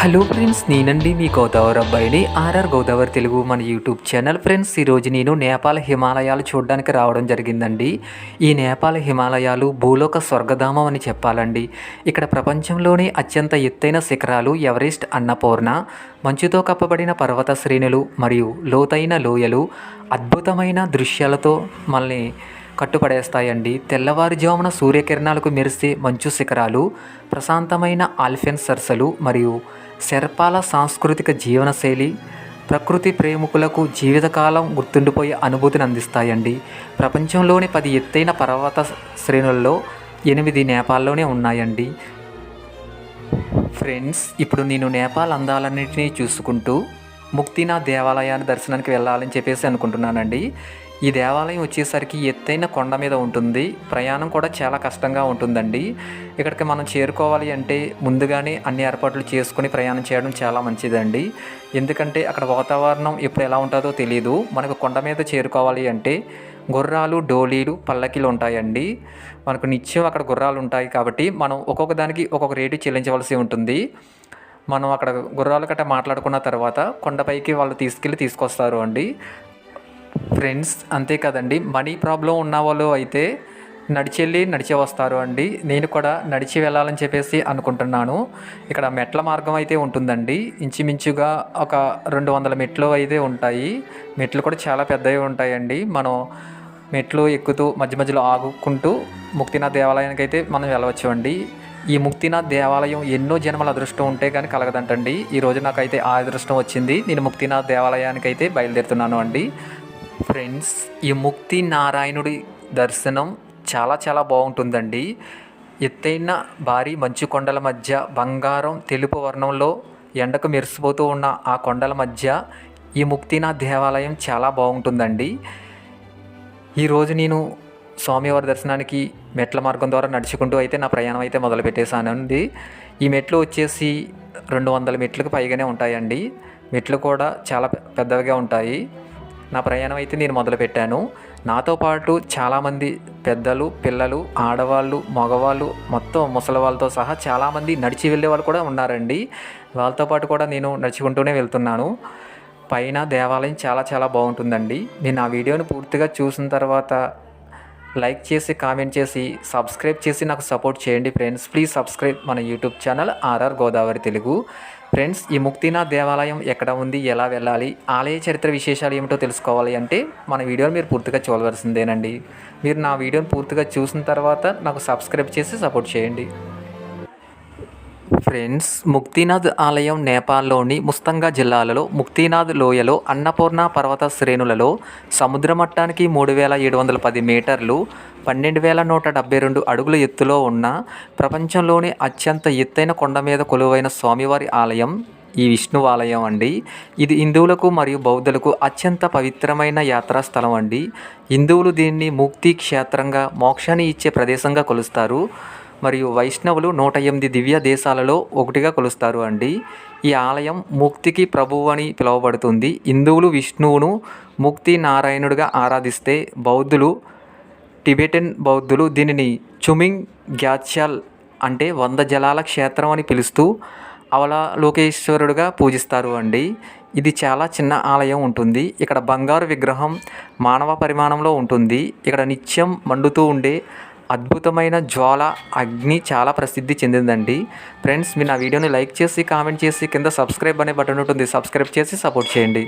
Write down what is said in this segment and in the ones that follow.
Hello friends, నేనండి మీ గోదావరి అబ్బాయిని. RR Godavari Telugu మన యూట్యూబ్ ఛానల్. ఫ్రెండ్స్, ఈరోజు నేను నేపాల్ హిమాలయాలు చూడడానికి రావడం జరిగిందండి. ఈ నేపాల్ హిమాలయాలు భూలోక స్వర్గధామం అని చెప్పాలండి. ఇక్కడ ప్రపంచంలోని అత్యంత ఎత్తైన శిఖరాలు ఎవరెస్ట్, అన్నపూర్ణ, మంచుతో కప్పబడిన పర్వత శ్రేణులు మరియు లోతైన లోయలు అద్భుతమైన దృశ్యాలతో మనల్ని కట్టుపడేస్తాయండి. తెల్లవారుజామున సూర్యకిరణాలకు మెరిసే మంచు శిఖరాలు, ప్రశాంతమైన ఆల్పైన్ సరస్సులు మరియు శెర్పాల సాంస్కృతిక జీవనశైలి ప్రకృతి ప్రేమికులకు జీవితకాలం గుర్తుండిపోయే అనుభూతిని అందిస్తాయండి. ప్రపంచంలోని 10 ఎత్తైన పర్వత శ్రేణుల్లో 8 నేపాల్లోనే ఉన్నాయండి. ఫ్రెండ్స్, ఇప్పుడు నేను నేపాల్ అందాలన్నింటినీ చూసుకుంటూ ముక్తినాథ్ దేవాలయాన్ని దర్శనానికి వెళ్ళాలని చెప్పేసి అనుకుంటున్నానండి. ఈ దేవాలయం వచ్చేసరికి ఎత్తైన కొండ మీద ఉంటుంది. ప్రయాణం కూడా చాలా కష్టంగా ఉంటుందండి. ఇక్కడికి మనం చేరుకోవాలి అంటే ముందుగానే అన్ని ఏర్పాట్లు చేసుకుని ప్రయాణం చేయడం చాలా మంచిదండి. ఎందుకంటే అక్కడ వాతావరణం ఎప్పుడు ఎలా ఉంటుందో తెలియదు. మనకు కొండ మీద చేరుకోవాలి అంటే గుర్రాలు, డోలీలు, పల్లకీలు ఉంటాయండి. మనకు నిత్యం అక్కడ గుర్రాలు ఉంటాయి కాబట్టి మనం ఒక్కొక్క దానికి ఒక్కొక్క రేటు చెల్లించవలసి ఉంటుంది. మనం అక్కడ గుర్రాల గట్ట మాట్లాడుకున్న తర్వాత కొండపైకి వాళ్ళు తీసుకొస్తారు అండి. ఫ్రెండ్స్, అంతే కదండి, మనీ ప్రాబ్లం ఉన్న వాళ్ళు అయితే నడిచే వస్తారు అండి. నేను కూడా నడిచి వెళ్ళాలని చెప్పేసి అనుకుంటున్నాను. ఇక్కడ మెట్ల మార్గం అయితే ఉంటుందండి. ఇంచుమించుగా ఒక 200 మెట్లు అయితే ఉంటాయి. మెట్లు కూడా చాలా పెద్దవి ఉంటాయండి. మనం మెట్లు ఎక్కుతూ మధ్య మధ్యలో ఆగుకుంటూ ముక్తినాథ్ దేవాలయానికి అయితే మనం వెళ్ళవచ్చు అండి. ఈ ముక్తినాథ్ దేవాలయం ఎన్నో జన్మల అదృష్టం ఉంటే కానీ కలగదంటండి. ఈరోజు నాకైతే ఆ అదృష్టం వచ్చింది. నేను ముక్తినాథ్ దేవాలయానికి అయితే బయలుదేరుతున్నాను అండి. ఫ్రెండ్స్, ఈ ముక్తి నారాయణుడి దర్శనం చాలా చాలా బాగుంటుందండి. ఎత్తైన భారీ మంచు కొండల మధ్య బంగారం తెలుపు వర్ణంలో ఎండకు మెరిసిపోతూ ఉన్న ఆ కొండల మధ్య ఈ ముక్తినాథ్ దేవాలయం చాలా బాగుంటుందండి. ఈరోజు నేను స్వామివారి దర్శనానికి మెట్ల మార్గం ద్వారా నడుచుకుంటూ అయితే నా ప్రయాణం అయితే మొదలుపెట్టేశానండి. ఈ మెట్లు వచ్చేసి 200 మెట్లకు పైగానే ఉంటాయండి. మెట్లు కూడా చాలా పెద్దవిగా ఉంటాయి. నా ప్రయాణం అయితే నేను మొదలుపెట్టాను. నాతో పాటు చాలామంది పెద్దలు, పిల్లలు, ఆడవాళ్ళు, మగవాళ్ళు, మొత్తం ముసలి వాళ్ళతో సహా చాలామంది నడిచి వెళ్ళే వాళ్ళు కూడా ఉన్నారండి. వాళ్ళతో పాటు కూడా నేను నడుచుకుంటూనే వెళ్తున్నాను. పైన దేవాలయం చాలా చాలా బాగుంటుందండి. నేను ఆ వీడియోని పూర్తిగా చూసిన తర్వాత లైక్ చేసి, కామెంట్ చేసి, సబ్స్క్రైబ్ చేసి నాకు సపోర్ట్ చేయండి ఫ్రెండ్స్. ప్లీజ్ సబ్స్క్రైబ్ మన YouTube channel RR Godavari Telugu. Friends, ఈ ముక్తినాథ్ దేవాలయం ఎక్కడ ఉంది, ఎలా వెళ్ళాలి, ఆలయ చరిత్ర విశేషాలు ఏమిటో తెలుసుకోవాలి అంటే మన వీడియోని మీరు పూర్తిగా చూడవలసిందేనండి. మీరు నా వీడియోని పూర్తిగా చూసిన తర్వాత నాకు సబ్స్క్రైబ్ చేసి సపోర్ట్ చేయండి. ఫ్రెండ్స్, ముక్తినాథ్ ఆలయం నేపాల్లోని ముస్తంగా జిల్లాలలో ముక్తినాథ్ లోయలో అన్నపూర్ణ పర్వత శ్రేణులలో సముద్ర మట్టానికి 3710 మీటర్లు 12172 అడుగుల ఎత్తులో ఉన్న ప్రపంచంలోని అత్యంత ఎత్తైన కొండ మీద కొలువైన స్వామివారి ఆలయం ఈ విష్ణువాలయం అండి. ఇది హిందువులకు మరియు బౌద్ధులకు అత్యంత పవిత్రమైన యాత్రా స్థలం అండి. హిందువులు దీన్ని ముక్తి క్షేత్రంగా, మోక్షాన్ని ఇచ్చే ప్రదేశంగా కొలుస్తారు. మరియు వైష్ణవులు 108 దివ్య దేశాలలో ఒకటిగా కొలుస్తారు అండి. ఈ ఆలయం ముక్తికి ప్రభువు అని పిలువబడుతుంది. హిందువులు విష్ణువును ముక్తి నారాయణుడిగా ఆరాధిస్తే టిబెటన్ బౌద్ధులు దీనిని చుమింగ్ గ్యాత్సాల్ అంటే 100 జలాల క్షేత్రం అని పిలుస్తూ అవలోకేశ్వరుడుగా పూజిస్తారు అండి. ఇది చాలా చిన్న ఆలయం ఉంటుంది. ఇక్కడ బంగారు విగ్రహం మానవ పరిమాణంలో ఉంటుంది. ఇక్కడ నిత్యం మండుతూ ఉండే అద్భుతమైన జ్వాల అగ్ని చాలా ప్రసిద్ధి చెందిందండి. ఫ్రెండ్స్, మీరు నా వీడియోని లైక్ చేసి, కామెంట్ చేసి, కింద సబ్స్క్రైబ్ అనే బటన్ ఉంటుంది, సబ్స్క్రైబ్ చేసి సపోర్ట్ చేయండి.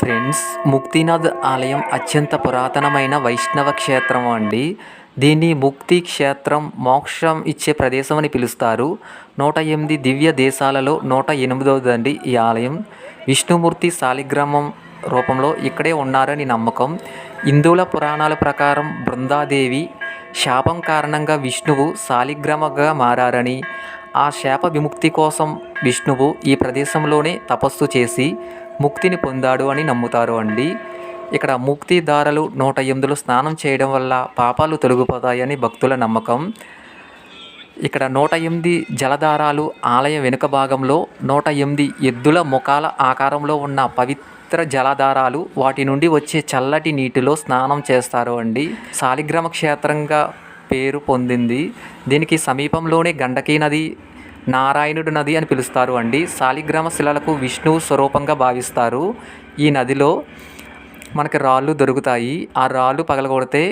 ఫ్రెండ్స్, ముక్తినాథ్ ఆలయం అత్యంత పురాతనమైన వైష్ణవ క్షేత్రం అండి. దీన్ని ముక్తి క్షేత్రం, మోక్షం ఇచ్చే ప్రదేశం అని పిలుస్తారు. 108 దివ్య దేశాలలో 108వదండి ఈ ఆలయం. విష్ణుమూర్తి శాలిగ్రామం రూపంలో ఇక్కడే ఉన్నారని నమ్మకం. హిందువుల పురాణాల ప్రకారం బృందాదేవి శాపం కారణంగా విష్ణువు శాలిగ్రామగా మారారని, ఆ శాప విముక్తి కోసం విష్ణువు ఈ ప్రదేశంలోనే తపస్సు చేసి ముక్తిని పొందాడు అని నమ్ముతారు అండి. ఇక్కడ ముక్తిదారులు 108లో స్నానం చేయడం వల్ల పాపాలు తొలగిపోతాయని భక్తుల నమ్మకం. ఇక్కడ 108 జలధారాలు ఆలయం వెనుక భాగంలో 108 ఎద్దుల ముఖాల ఆకారంలో ఉన్న పవిత్ర జలధారాలు, వాటి నుండి వచ్చే చల్లటి నీటిలో స్నానం చేస్తారు అండి. శాలిగ్రామ క్షేత్రంగా పేరు పొందింది. దీనికి సమీపంలోనే గండకీ నది, నారాయణుడు నది అని పిలుస్తారు అండి. శాలిగ్రామ శిలలకు విష్ణువు స్వరూపంగా భావిస్తారు. ఈ నదిలో మనకి రాళ్ళు దొరుకుతాయి. ఆ రాళ్ళు పగలగొడితే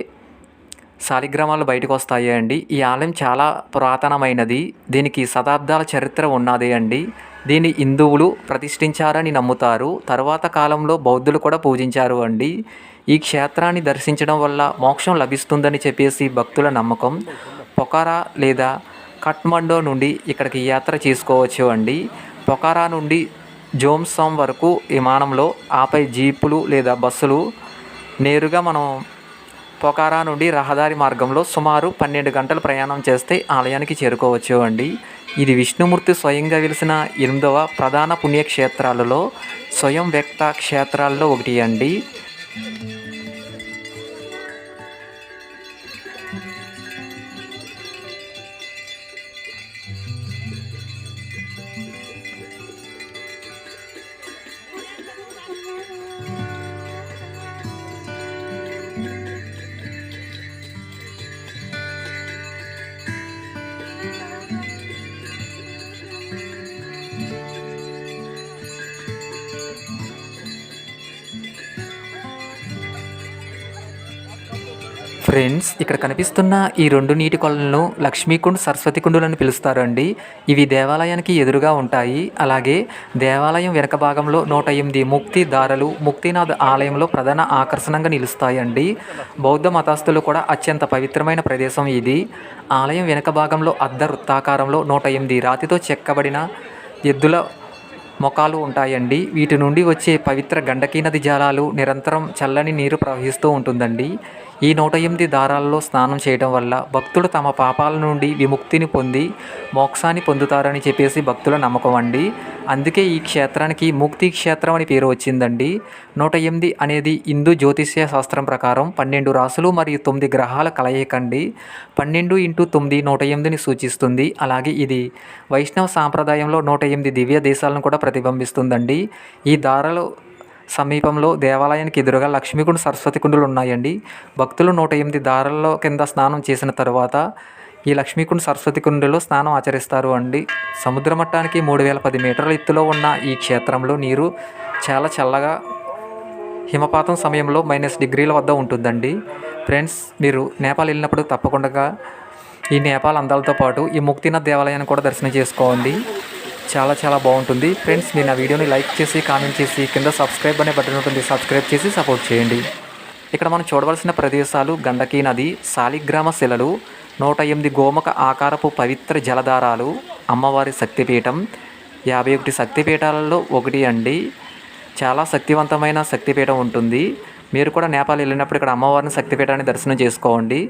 శాలిగ్రామాలు బయటకు వస్తాయి అండి. ఈ ఆలయం చాలా పురాతనమైనది. దీనికి శతాబ్దాల చరిత్ర ఉన్నది అండి. దీన్ని హిందువులు ప్రతిష్ఠించారని నమ్ముతారు. తర్వాత కాలంలో బౌద్ధులు కూడా పూజించారు అండి. ఈ క్షేత్రాన్ని దర్శించడం వల్ల మోక్షం లభిస్తుందని చెప్పేసి భక్తుల నమ్మకం. పొఖారా లేదా కఠ్మండు నుండి ఇక్కడికి యాత్ర చేసుకోవచ్చు అండి. పొఖారా నుండి జోమ్సామ్ వరకు విమానంలో, ఆపై జీపులు లేదా బస్సులు నేరుగా మనం పొఖారా నుండి రహదారి మార్గంలో సుమారు 12 గంటలు ప్రయాణం చేస్తే ఆలయానికి చేరుకోవచ్చు అండి. ఇది విష్ణుమూర్తి స్వయంగా వెలిసిన 8వ ప్రధాన పుణ్యక్షేత్రాలలో స్వయం వ్యక్త క్షేత్రాల్లో ఒకటి అండి. ఫ్రెండ్స్, ఇక్కడ కనిపిస్తున్న ఈ 2 నీటి కొలలను లక్ష్మీకుండ్, సరస్వతి కుండులని పిలుస్తారండి. ఇవి దేవాలయానికి ఎదురుగా ఉంటాయి. అలాగే దేవాలయం వెనక భాగంలో 108 ముక్తి దారులు ముక్తినాథ్ ఆలయంలో ప్రధాన ఆకర్షణంగా నిలుస్తాయండి. బౌద్ధ మతస్థులు కూడా అత్యంత పవిత్రమైన ప్రదేశం ఇది. ఆలయం వెనక భాగంలో అర్ధ వృత్తాకారంలో 108 రాతితో చెక్కబడిన ఎద్దుల మొఖాలు ఉంటాయండి. వీటి నుండి వచ్చే పవిత్ర గండకీ నది జలాలు నిరంతరం చల్లని నీరు ప్రవహిస్తూ ఉంటుందండి. ఈ 108 దారాల్లో స్నానం చేయడం వల్ల భక్తులు తమ పాపాల నుండి విముక్తిని పొంది మోక్షాన్ని పొందుతారని చెప్పేసి భక్తుల నమ్మకం అండి. అందుకే ఈ క్షేత్రానికి ముక్తి క్షేత్రం అని పేరు వచ్చిందండి. 108 అనేది హిందూ జ్యోతిష్య శాస్త్రం ప్రకారం 12 రాసులు మరియు 9 గ్రహాల కలయికండి. 12 × 9 108ని సూచిస్తుంది. అలాగే ఇది వైష్ణవ సాంప్రదాయంలో 108 దివ్య దేశాలను కూడా ప్రతిబింబిస్తుందండి. ఈ దారాలు సమీపంలో దేవాలయానికి ఎదురుగా లక్ష్మీకుండ్, సరస్వతి కుండులు ఉన్నాయండి. భక్తులు 108 దారాల్లో కింద స్నానం చేసిన తర్వాత ఈ లక్ష్మీకుండ్, సరస్వతి కుండులో స్నానం ఆచరిస్తారు అండి. సముద్ర మట్టానికి 3010 మీటర్ల ఎత్తులో ఉన్న ఈ క్షేత్రంలో నీరు చాలా చల్లగా, హిమపాతం సమయంలో -డిగ్రీల వద్ద ఉంటుందండి. ఫ్రెండ్స్, మీరు నేపాల్ వెళ్ళినప్పుడు తప్పకుండా ఈ నేపాల్ అందాలతో పాటు ఈ ముక్తినాథ్ దేవాలయాన్ని కూడా దర్శనం చేసుకోండి. చాలా బాగుంటుంది. ఫ్రెండ్స్, మీరు నా వీడియోని లైక్ చేసి, కామెంట్ చేసి, కింద సబ్స్క్రైబ్ అనే బటన్ ఉంటుంది, సబ్స్క్రైబ్ చేసి సపోర్ట్ చేయండి. ఇక్కడ మనం చూడవలసిన ప్రదేశాలు గండకీ నది, శాలిగ్రామ శిలలు, 108 గోముఖ ఆకారపు పవిత్ర జలధారాలు, అమ్మవారి శక్తిపీఠం. 51 శక్తిపీఠాలలో ఒకటి అండి. చాలా శక్తివంతమైన శక్తిపీఠం ఉంటుంది. మీరు కూడా నేపాల్ వెళ్ళినప్పుడు ఇక్కడ అమ్మవారిని శక్తిపీఠాన్ని దర్శనం చేసుకోండి.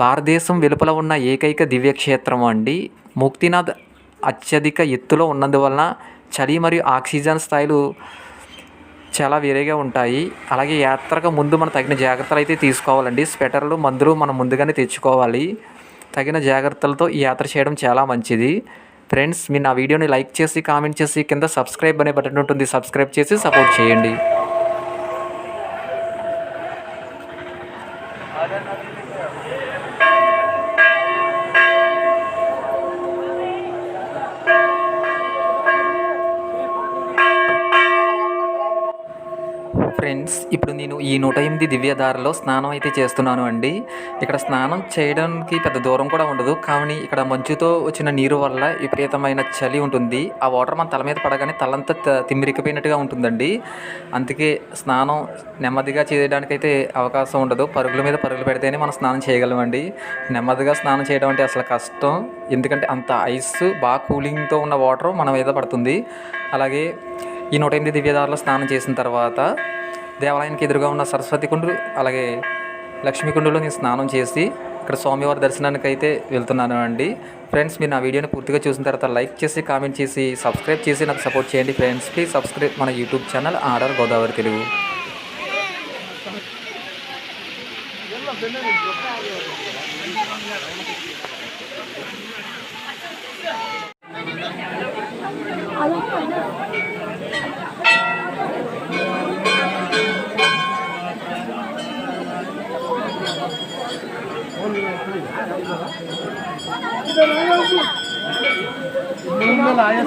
భారతదేశం వెలుపల ఉన్న ఏకైక దివ్యక్షేత్రం అండి. ముక్తినాథ్ అత్యధిక ఎత్తులో ఉన్నందువలన చలి మరియు ఆక్సిజన్ స్థాయిలు చాలా వేరేగా ఉంటాయి. అలాగే యాత్రకు ముందు మనం తగిన జాగ్రత్తలు అయితే తీసుకోవాలండి. స్వెటర్లు, మందులు మనం ముందుగానే తెచ్చుకోవాలి. తగిన జాగ్రత్తలతో ఈ యాత్ర చేయడం చాలా మంచిది. ఫ్రెండ్స్, మీరు నా వీడియోని లైక్ చేసి, కామెంట్ చేసి, కింద సబ్స్క్రైబ్ అనే బటన్ ఉంటుంది, సబ్స్క్రైబ్ చేసి సపోర్ట్ చేయండి. ఫ్రెండ్స్, ఇప్పుడు నేను ఈ 108 దివ్యధారలో స్నానం అయితే చేస్తున్నాను అండి. ఇక్కడ స్నానం చేయడానికి పెద్ద దూరం కూడా ఉండదు. కానీ ఇక్కడ మంచుతో వచ్చిన నీరు వల్ల విపరీతమైన చలి ఉంటుంది. ఆ వాటర్ మన తల మీద పడగానే తలంతా తిమ్మిరికిపోయినట్టుగా ఉంటుందండి. అందుకే స్నానం నెమ్మదిగా చేయడానికైతే అవకాశం ఉండదు. పరుగుల మీద పరుగులు పెడితేనే మనం స్నానం చేయగలమండి. నెమ్మదిగా స్నానం చేయడం అంటే అసలు కష్టం. ఎందుకంటే అంత ఐస్ బాగా కూలింగ్తో ఉన్న వాటర్ మన మీద పడుతుంది. అలాగే ఈ 108 దివ్యధారలో స్నానం చేసిన తర్వాత దేవాలయానికి ఎదురుగా ఉన్న సరస్వతి కుండు అలాగే లక్ష్మీ కుండులో నేను స్నానం చేసి ఇక్కడ స్వామివారి దర్శనానికి అయితే వెళ్తున్నాను అండి. ఫ్రెండ్స్, మీరు నా వీడియోని పూర్తిగా చూసిన తర్వాత లైక్ చేసి కామెంట్ చేసి సబ్స్క్రైబ్ చేసి నాకు సపోర్ట్ చేయండి ఫ్రెండ్స్. ప్లీజ్ సబ్స్క్రైబ్ మన YouTube channel RR Godavari Telugu. आया